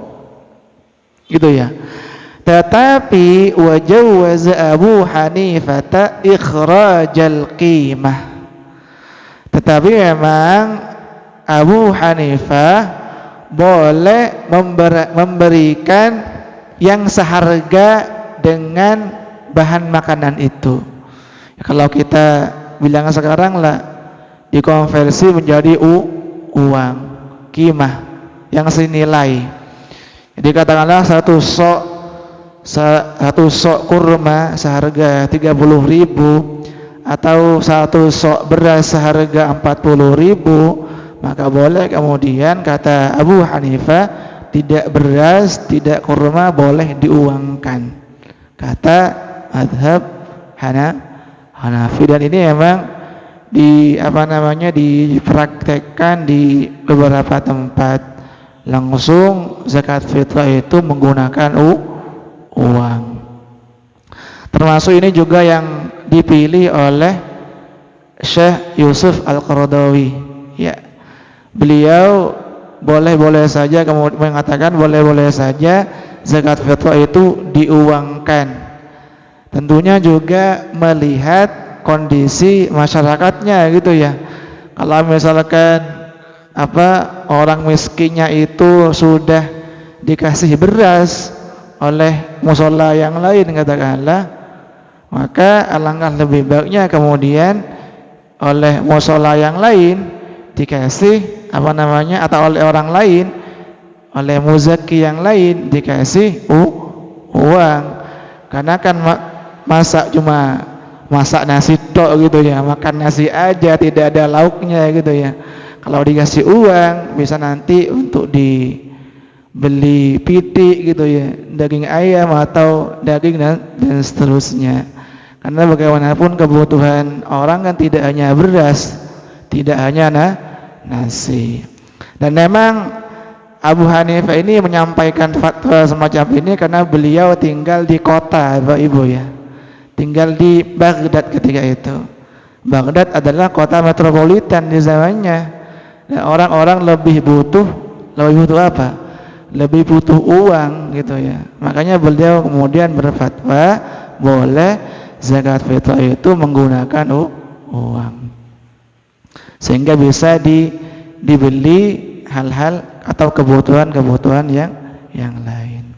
Gitu ya. Tetapi wajawwaza Abu Hanifah ikhrajal qimah. Tetapi memang Abu Hanifah boleh memberikan yang seharga dengan bahan makanan itu. Ya, kalau kita bilang sekarang lah, dikonversi menjadi uang, qimah yang senilai. Jadi katakanlah satu sok kurma seharga 30.000, atau 1 sok beras seharga 40.000, maka boleh kemudian kata Abu Hanifah tidak beras, tidak kurma boleh diuangkan, kata mazhab Hanafi. Dan ini memang dipraktekkan di beberapa tempat, langsung zakat fitrah itu menggunakan uang. Termasuk ini juga yang dipilih oleh Syekh Yusuf Al-Qaradawi. Ya, beliau boleh-boleh saja kemudian mengatakan boleh-boleh saja zakat fitrah itu diuangkan. Tentunya juga melihat kondisi masyarakatnya gitu ya. Kalau misalkan orang miskinnya itu sudah dikasih beras oleh musola yang lain katakanlah, maka alangkah lebih baiknya kemudian oleh musola yang lain dikasih atau oleh orang lain, oleh muzaki yang lain dikasih uang. Karena kan cuma masak nasi tok gitu ya, makan nasi aja tidak ada lauknya gitu ya. Kalau dikasih uang bisa nanti untuk dibeli pitik gitu ya, daging ayam atau daging dan seterusnya. Karena bagaimanapun kebutuhan orang kan tidak hanya beras, tidak hanya nasi. Dan memang Abu Hanifah ini menyampaikan fatwa semacam ini karena beliau tinggal di kota, Bapak Ibu ya. Tinggal di Baghdad ketika itu. Baghdad adalah kota metropolitan di zamannya. Dan orang-orang lebih butuh apa? Lebih butuh uang gitu ya. Makanya beliau kemudian berfatwa boleh zakat fitrah itu menggunakan uang, sehingga bisa dibeli hal-hal atau kebutuhan yang lain.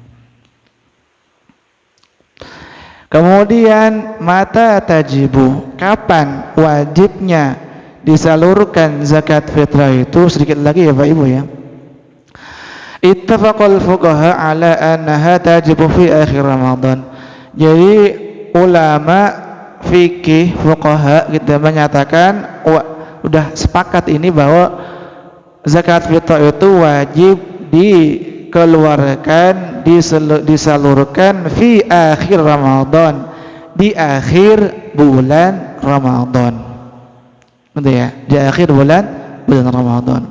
Kemudian mata tajibu, kapan wajibnya disalurkan zakat fitrah itu? Sedikit lagi ya Pak Ibu ya. Ittafaqal fuqaha ala annaha tajibu fi akhir Ramadan. Jadi ulama fikih fuqaha kita menyatakan udah sepakat ini bahwa zakat fitrah itu wajib dikeluarkan, disalurkan fi akhir Ramadan, di akhir bulan Ramadan. Betul ya? Di akhir bulan Ramadan.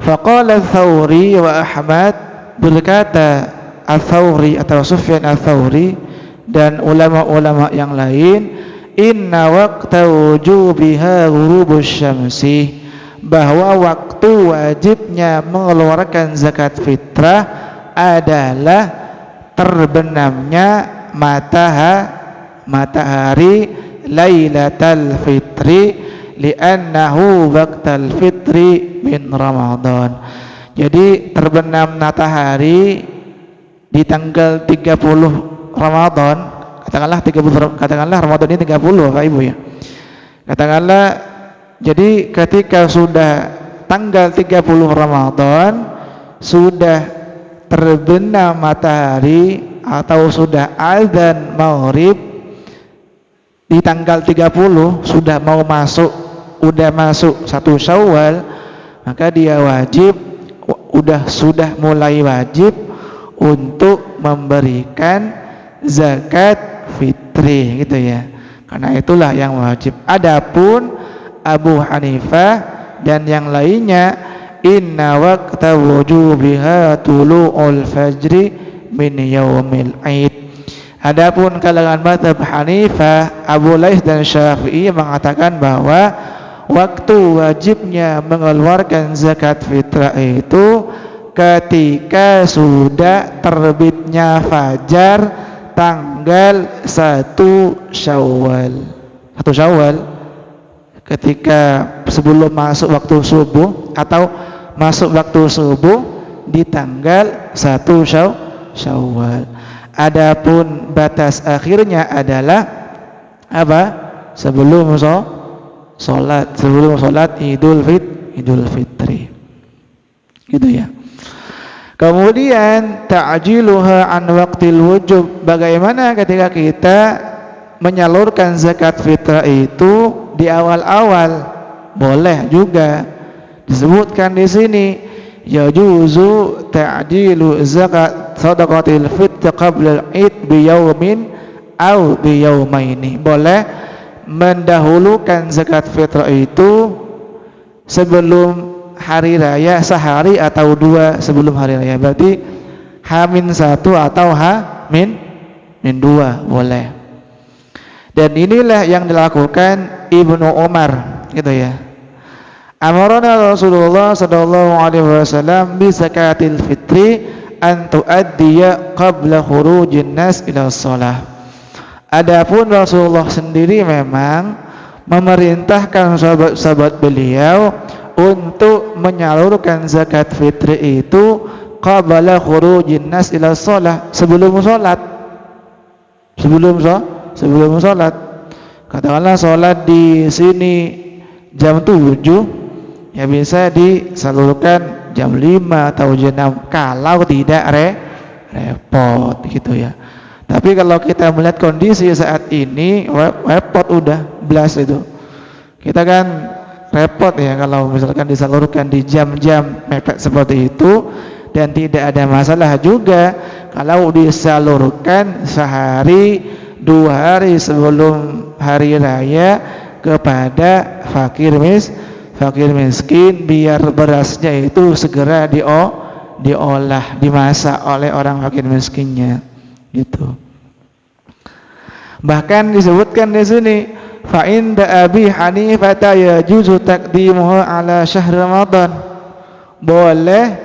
Faqala Ats-Tsauri wa Ahmad, berkata Ats-Tsauri atau Sufyan Ats-Tsauri dan ulama-ulama yang lain, inna waqta wujubiha ghurubus syamsi, bahwa waktu wajibnya mengeluarkan zakat fitrah adalah terbenamnya matahari Lailatul Fitri, li'annahu waqtal fitri min Ramadan. Jadi terbenam matahari di tanggal 30 Ramadan, katakanlah Ramadan ini 30 Bapak Ibu ya. Katakanlah jadi ketika sudah tanggal 30 Ramadan sudah terbenam matahari atau sudah azan maghrib di tanggal 30 sudah mau masuk, udah masuk 1 Syawal, maka dia wajib, sudah mulai wajib untuk memberikan zakat fitri gitu ya. Karena itulah yang wajib. Adapun Abu Hanifah dan yang lainnya, inna waqta wujubiha tulu'ul fajri min yaumil aid. Adapun kalangan mazhab Hanifah, Abu Laits dan Syafi'i mengatakan bahwa waktu wajibnya mengeluarkan zakat fitrah itu ketika sudah terbitnya fajar tanggal 1 Syawal. 1 Syawal ketika sebelum masuk waktu subuh atau masuk waktu subuh di tanggal 1 Syawal. Adapun batas akhirnya adalah apa? Sebelum sholat Idul Fitri. Gitu ya. Kemudian ta'jiluha an waqtil wujub. Bagaimana ketika kita menyalurkan zakat fitrah itu di awal-awal? Boleh juga. Disebutkan di sini yajuzu ta'jilu zakat shadaqatil fitr qabla al-id bi yawmin aw bi yawmaini. Boleh mendahulukan zakat fitrah itu sebelum hari raya, sehari atau 2 sebelum hari raya. Berarti H-1 atau H-2 boleh. Dan inilah yang dilakukan Ibnu Umar gitu ya. Amarana Rasulullah sallallahu alaihi wasallam bi zakatil fitri an tuaddiya qabla khurujin nas ila shalah. Adapun Rasulullah sendiri memang memerintahkan sahabat-sahabat beliau untuk menyalurkan zakat fitri itu qabla khurujin nas ila shalah, sebelum salat. Sebelum salat. Katakanlah salat di sini jam 7, ya bisa disalurkan jam 5 atau jam 6 kalau tidak repot gitu ya. Tapi kalau kita melihat kondisi saat ini repot, udah blas itu. Kita kan repot ya kalau misalkan disalurkan di jam-jam mepet seperti itu, dan tidak ada masalah juga kalau disalurkan sehari 2 hari sebelum hari raya kepada fakir miskin, biar berasnya itu segera diolah, dimasak oleh orang fakir miskinnya gitu. Bahkan disebutkan di sini fa inda Abi Hanifah yajuzu taqdimuhu ala syahr Ramadan. Boleh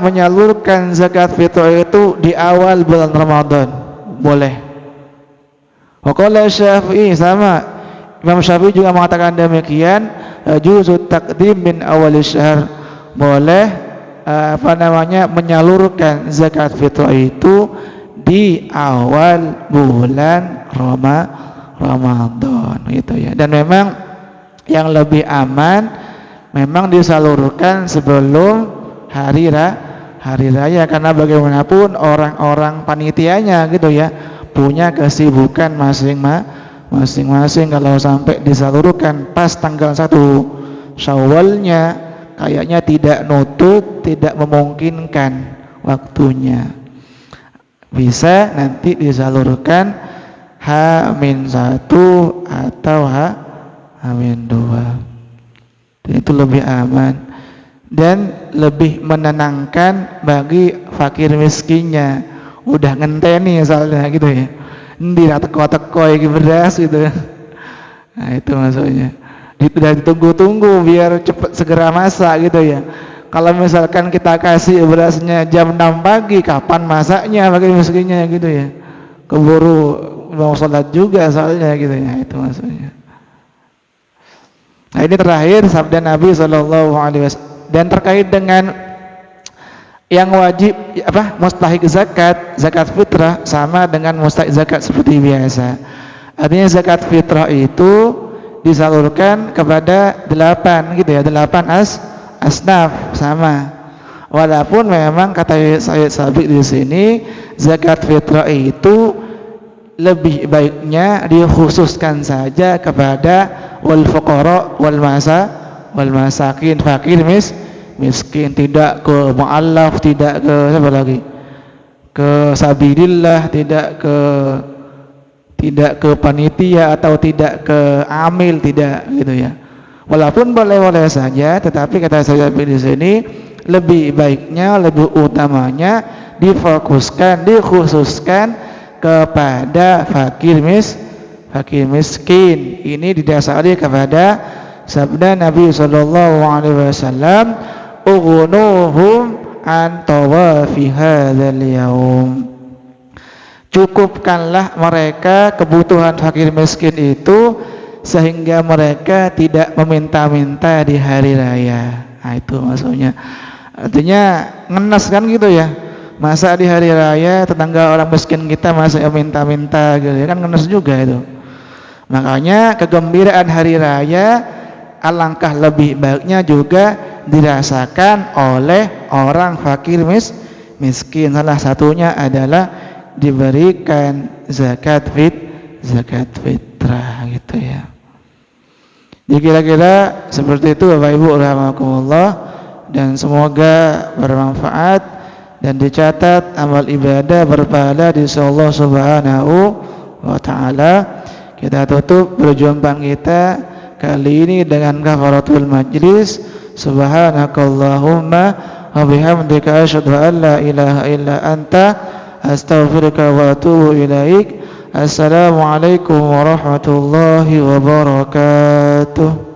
menyalurkan zakat fitrah itu di awal bulan Ramadan. Boleh. Wa qala Syafi'i, sama Imam Syafi'i juga mengatakan demikian, yajuzu taqdim min awal syahr. Boleh menyalurkan zakat fitrah itu di awal bulan Ramadan gitu ya. Dan memang yang lebih aman memang disalurkan sebelum hari raya, karena bagaimanapun orang-orang panitianya gitu ya punya kesibukan masing-masing. Kalau sampai disalurkan pas tanggal 1 Syawalnya, kayaknya tidak nutut, tidak memungkinkan waktunya. Bisa nanti disalurkan H-1 atau H-2. Itu lebih aman dan lebih menenangkan bagi fakir miskinnya. Udah ngenteni soalnya gitu ya. Ndi teko-teko iki beras gitu. Nah, itu maksudnya. Udah ditunggu-tunggu biar cepat segera masak gitu ya. Kalau misalkan kita kasih berasnya jam 6 pagi, kapan masaknya bagi miskinnya gitu ya. Keburu mau sholat juga soalnya gitu ya. Itu maksudnya. Nah, ini terakhir sabda Nabi SAW. Dan terkait dengan yang wajib mustahik zakat fitrah sama dengan mustahik zakat seperti biasa. Artinya zakat fitrah itu disalurkan kepada 8 gitu ya, 8 asnaf sama. Walaupun memang kata Sayyid Sabiq di sini zakat fitrah itu lebih baiknya dikhususkan saja kepada wal fuqara wal masakin, fakir miskin, tidak ke mu'allaf, tidak ke siapa lagi, ke sabilillah, tidak ke panitia atau tidak ke amil, tidak gitu ya. Walaupun boleh-boleh saja, tetapi kata saya di sini lebih baiknya, lebih utamanya dikhususkan kepada fakir miskin. Ini didasari kepada sabda Nabi sallallahu alaihi wasallam, "Ughnuhum an tawafi hadzal yaum." Cukupkanlah mereka kebutuhan fakir miskin itu sehingga mereka tidak meminta-minta di hari raya. Nah, itu maksudnya. Artinya ngenes kan gitu ya. Masa di hari raya tetangga orang miskin kita masih minta-minta gitu ya, kan ngenes juga itu. Makanya kegembiraan hari raya alangkah lebih baiknya juga dirasakan oleh orang fakir miskin. Salah satunya adalah diberikan zakat fitrah gitu ya. Jadi kira-kira seperti itu Bapak Ibu rahimakumullah, dan semoga bermanfaat dan dicatat amal ibadah berpahala di sisi Allah Subhanahu wa taala. Kita tutup perjumpaan kita kali ini dengan kafaratul majlis. Subhanakallahumma wa bihamdika asyhadu an la ilaha illa anta astaghfiruka wa atubu ilaik. Assalamualaikum warahmatullahi wabarakatuh.